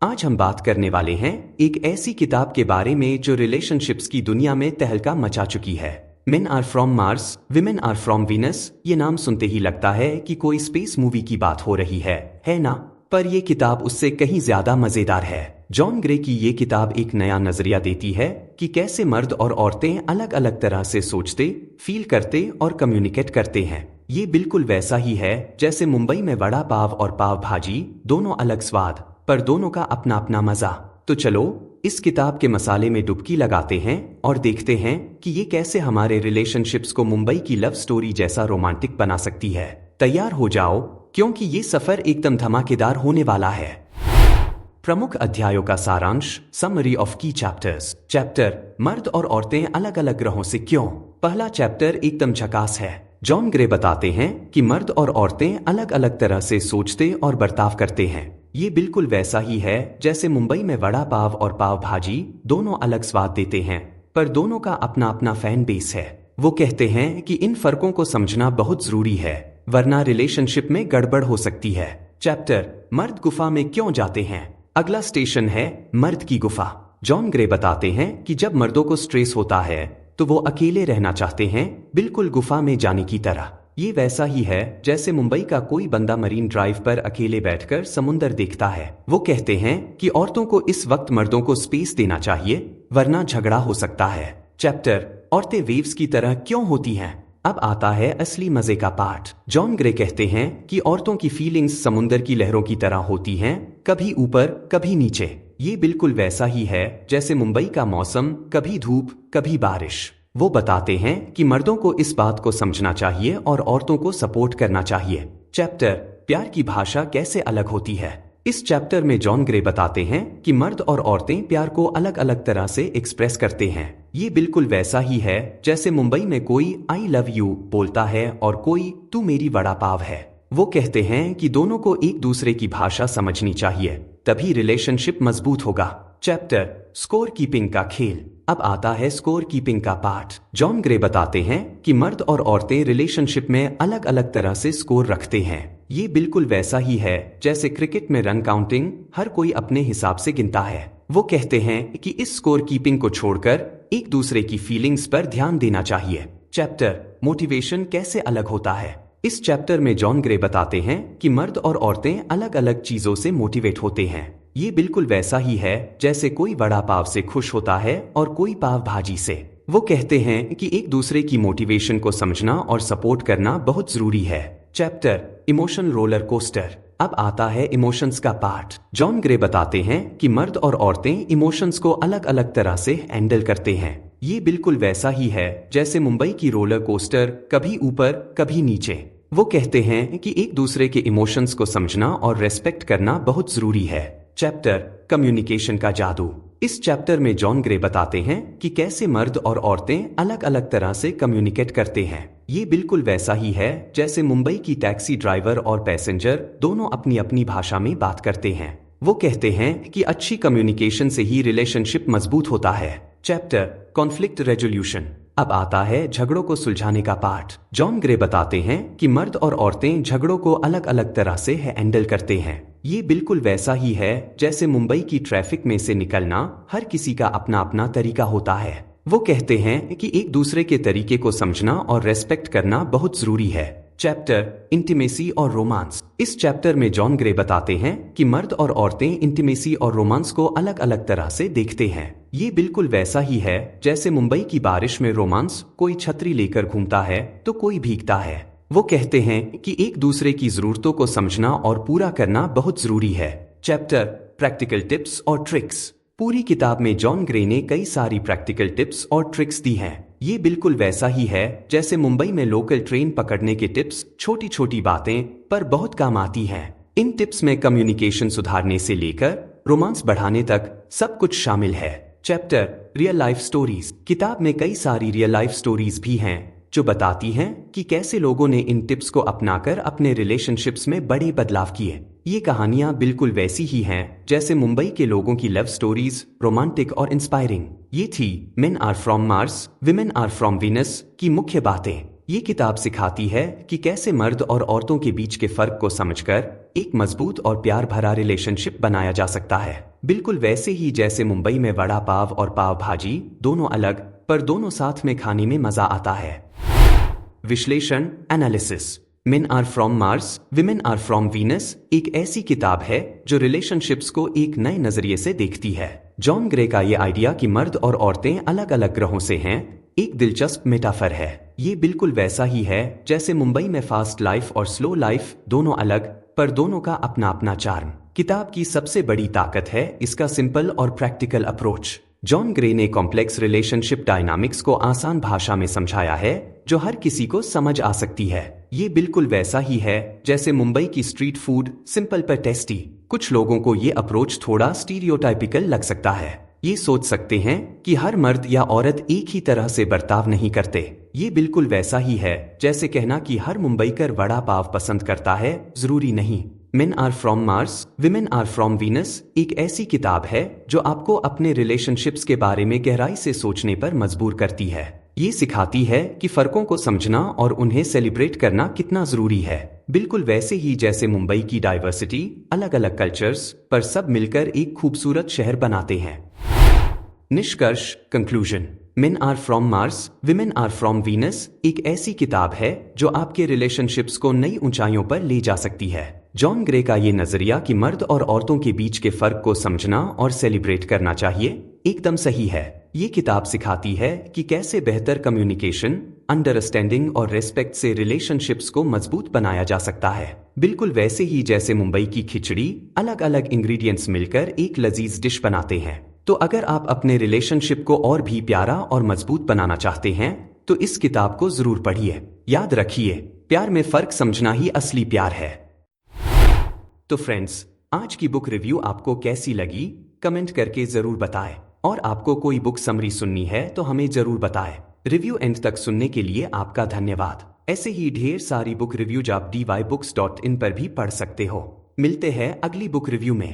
आज हम बात करने वाले हैं एक ऐसी किताब के बारे में जो रिलेशनशिप्स की दुनिया में तहलका मचा चुकी है। Men are from Mars, women are from Venus. ये नाम सुनते ही लगता है कि कोई स्पेस मूवी की बात हो रही है ना? पर यह किताब उससे कहीं ज्यादा मजेदार है। जॉन ग्रे की ये किताब एक नया नजरिया देती है कि कैसे मर्द और औरतें अलग अलग तरह से सोचते, फील करते और कम्युनिकेट करते हैं। ये बिल्कुल वैसा ही है जैसे मुंबई में वड़ा पाव और पाव भाजी, दोनों अलग स्वाद पर दोनों का अपना अपना मजा। तो चलो इस किताब के मसाले में डुबकी लगाते हैं और देखते हैं कि ये कैसे हमारे रिलेशनशिप्स को मुंबई की लव स्टोरी जैसा रोमांटिक बना सकती है। तैयार हो जाओ क्योंकि ये सफर एकदम धमाकेदार होने वाला है। प्रमुख अध्यायों का सारांश, समरी ऑफ की चैप्टर्स। चैप्टर, मर्द और औरतें अलग अलग ग्रहों से क्यों। पहला चैप्टर एकदम झकास है। जॉन ग्रे बताते हैं कि मर्द और औरतें अलग अलग तरह से सोचते और बर्ताव करते हैं। ये बिल्कुल वैसा ही है जैसे मुंबई में वड़ा पाव और पाव भाजी, दोनों अलग स्वाद देते हैं पर दोनों का अपना अपना फैन बेस है। वो कहते हैं कि इन फर्कों को समझना बहुत जरूरी है वरना रिलेशनशिप में गड़बड़ हो सकती है। चैप्टर, मर्द गुफा में क्यों जाते हैं। अगला स्टेशन है मर्द की गुफा। जॉन ग्रे बताते हैं कि जब मर्दों को स्ट्रेस होता है तो वो अकेले रहना चाहते हैं, बिल्कुल गुफा में जाने की तरह। ये वैसा ही है जैसे मुंबई का कोई बंदा मरीन ड्राइव पर अकेले बैठकर समुंदर देखता है। वो कहते हैं कि औरतों को इस वक्त मर्दों को स्पेस देना चाहिए वरना झगड़ा हो सकता है। चैप्टर, औरतें वेव्स की तरह क्यों होती हैं। अब आता है असली मजे का पार्ट। जॉन ग्रे कहते हैं कि औरतों की फीलिंग्स समुंदर की लहरों की तरह होती हैं, कभी ऊपर कभी नीचे। ये बिल्कुल वैसा ही है जैसे मुंबई का मौसम, कभी धूप कभी बारिश। वो बताते हैं कि मर्दों को इस बात को समझना चाहिए और औरतों को सपोर्ट करना चाहिए। चैप्टर, प्यार की भाषा कैसे अलग होती है। इस चैप्टर में जॉन ग्रे बताते हैं कि मर्द और औरतें प्यार को अलग अलग तरह से एक्सप्रेस करते हैं। ये बिल्कुल वैसा ही है जैसे मुंबई में कोई आई लव यू बोलता है और कोई तू मेरी वड़ा पाव है। वो कहते हैं कि दोनों को एक दूसरे की भाषा समझनी चाहिए, तभी रिलेशनशिप मजबूत होगा। चैप्टर, स्कोर कीपिंग का खेल। अब आता है स्कोर कीपिंग का पार्ट। जॉन ग्रे बताते हैं कि मर्द और औरतें रिलेशनशिप में अलग अलग तरह से स्कोर रखते हैं। ये बिल्कुल वैसा ही है जैसे क्रिकेट में रन काउंटिंग, हर कोई अपने हिसाब से गिनता है। वो कहते हैं कि इस स्कोर कीपिंग को छोड़कर एक दूसरे की फीलिंग्स पर ध्यान देना चाहिए। चैप्टर, मोटिवेशन कैसे अलग होता है। इस चैप्टर में जॉन ग्रे बताते हैं कि मर्द और औरतें अलग अलग चीजों से मोटिवेट होते हैं। ये बिल्कुल वैसा ही है जैसे कोई वड़ा पाव से खुश होता है और कोई पाव भाजी से। वो कहते हैं कि एक दूसरे की मोटिवेशन को समझना और सपोर्ट करना बहुत जरूरी है। Chapter, emotion roller coaster. अब आता है इमोशंस का पार्ट। जॉन ग्रे बताते हैं कि मर्द और औरतें इमोशंस को अलग अलग तरह से हैंडल करते हैं। ये बिल्कुल वैसा ही है जैसे मुंबई की रोलर कोस्टर, कभी ऊपर कभी नीचे। वो कहते हैं कि एक दूसरे के इमोशंस को समझना और रेस्पेक्ट करना बहुत जरूरी है। चैप्टर, कम्युनिकेशन का जादू। इस चैप्टर में जॉन ग्रे बताते हैं कि कैसे मर्द और औरतें अलग अलग तरह से कम्युनिकेट करते हैं। ये बिल्कुल वैसा ही है जैसे मुंबई की टैक्सी ड्राइवर और पैसेंजर दोनों अपनी अपनी भाषा में बात करते हैं। वो कहते हैं कि अच्छी कम्युनिकेशन से ही रिलेशनशिप मजबूत होता है। Chapter, conflict resolution. अब आता है झगड़ों को सुलझाने का पार्ट। जॉन ग्रे बताते हैं कि मर्द और औरतें झगड़ों को अलग अलग तरह से हैंडल करते हैं। ये बिल्कुल वैसा ही है जैसे मुंबई की ट्रैफिक में से निकलना, हर किसी का अपना अपना तरीका होता है। वो कहते हैं कि एक दूसरे के तरीके को समझना और रेस्पेक्ट करना बहुत जरूरी है। चैप्टर, इंटीमेसी और रोमांस। इस चैप्टर में जॉन ग्रे बताते हैं कि मर्द और औरतें इंटीमेसी और रोमांस को अलग अलग तरह से देखते हैं। ये बिल्कुल वैसा ही है जैसे मुंबई की बारिश में रोमांस, कोई छतरी लेकर घूमता है तो कोई भीगता है। वो कहते हैं कि एक दूसरे की जरूरतों को समझना और पूरा करना बहुत जरूरी है। चैप्टर, प्रैक्टिकल टिप्स और ट्रिक्स। पूरी किताब में जॉन ग्रे ने कई सारी प्रैक्टिकल टिप्स और ट्रिक्स दी हैं। ये बिल्कुल वैसा ही है जैसे मुंबई में लोकल ट्रेन पकड़ने के टिप्स, छोटी छोटी बातें पर बहुत काम आती हैं। इन टिप्स में कम्युनिकेशन सुधारने से लेकर रोमांस बढ़ाने तक सब कुछ शामिल है। Chapter, real life stories. किताब में कई सारी रियल लाइफ स्टोरीज भी हैं जो बताती हैं कि कैसे लोगों ने इन टिप्स को अपनाकर अपने रिलेशनशिप्स में बड़े बदलाव किए। ये कहानियां बिल्कुल वैसी ही हैं जैसे मुंबई के लोगों की लव स्टोरीज, रोमांटिक और इंस्पायरिंग। ये थी men are from Mars, women are from Venus की मुख्य बातें। ये किताब सिखाती है कि कैसे मर्द और औरतों के बीच के फर्क को समझकर एक मजबूत और प्यार भरा रिलेशनशिप बनाया जा सकता है, बिल्कुल वैसे ही जैसे मुंबई में वड़ा पाव और पाव भाजी दोनों अलग पर दोनों साथ में खाने में मजा आता है। विश्लेषण analysis. Men are from Mars, women are from Venus एक ऐसी किताब है जो रिलेशनशिप्स को एक नए नजरिए से देखती है। जॉन ग्रे का ये आइडिया कि मर्द और औरतें अलग अलग ग्रहों से हैं एक दिलचस्प मेटाफर है। ये बिल्कुल वैसा ही है जैसे मुंबई में फास्ट लाइफ और स्लो लाइफ दोनों अलग पर दोनों का अपना अपना चार्म। किताब की सबसे बड़ी ताकत है इसका सिंपल और प्रैक्टिकल अप्रोच। जॉन ग्रे ने कॉम्प्लेक्स रिलेशनशिप डायनामिक्स को आसान भाषा में समझाया है जो हर किसी को समझ आ सकती है। ये बिल्कुल वैसा ही है जैसे मुंबई की स्ट्रीट फूड, सिंपल पर टेस्टी। कुछ लोगों को ये अप्रोच थोड़ा स्टीरियोटाइपिकल लग सकता है। ये सोच सकते हैं कि हर मर्द या औरत एक ही तरह से बर्ताव नहीं करते। ये बिल्कुल वैसा ही है जैसे कहना कि हर मुंबईकर वड़ा पाव पसंद करता है, जरूरी नहीं। Men are from Mars, women are from Venus एक ऐसी किताब है जो आपको अपने रिलेशनशिप्स के बारे में गहराई से सोचने पर मजबूर करती है। ये सिखाती है कि फर्कों को समझना और उन्हें सेलिब्रेट करना कितना जरूरी है, बिल्कुल वैसे ही जैसे मुंबई की डाइवर्सिटी, अलग अलग कल्चर्स पर सब मिलकर एक खूबसूरत शहर बनाते हैं। निष्कर्ष conclusion. Men are from Mars, women are from Venus एक ऐसी किताब है जो आपके रिलेशनशिप्स को नई ऊंचाइयों पर ले जा सकती है। जॉन ग्रे का ये नजरिया कि मर्द और औरतों के बीच के फर्क को समझना और सेलिब्रेट करना चाहिए एकदम सही है। ये किताब सिखाती है कि कैसे बेहतर कम्युनिकेशन, अंडरस्टैंडिंग और रेस्पेक्ट से रिलेशनशिप्स को मजबूत बनाया जा सकता है, बिल्कुल वैसे ही जैसे मुंबई की खिचड़ी अलग अलग इंग्रेडिएंट्स मिलकर एक लजीज डिश बनाते हैं। तो अगर आप अपने रिलेशनशिप को और भी प्यारा और मजबूत बनाना चाहते हैं तो इस किताब को जरूर पढ़िए। याद रखिए, प्यार में फर्क समझना ही असली प्यार है। तो फ्रेंड्स, आज की बुक रिव्यू आपको कैसी लगी कमेंट करके जरूर बताएं, और आपको कोई बुक समरी सुननी है तो हमें जरूर बताएं। रिव्यू एंड तक सुनने के लिए आपका धन्यवाद। ऐसे ही ढेर सारी बुक रिव्यूज आप dybooks.in पर भी पढ़ सकते हो। मिलते हैं अगली बुक रिव्यू में।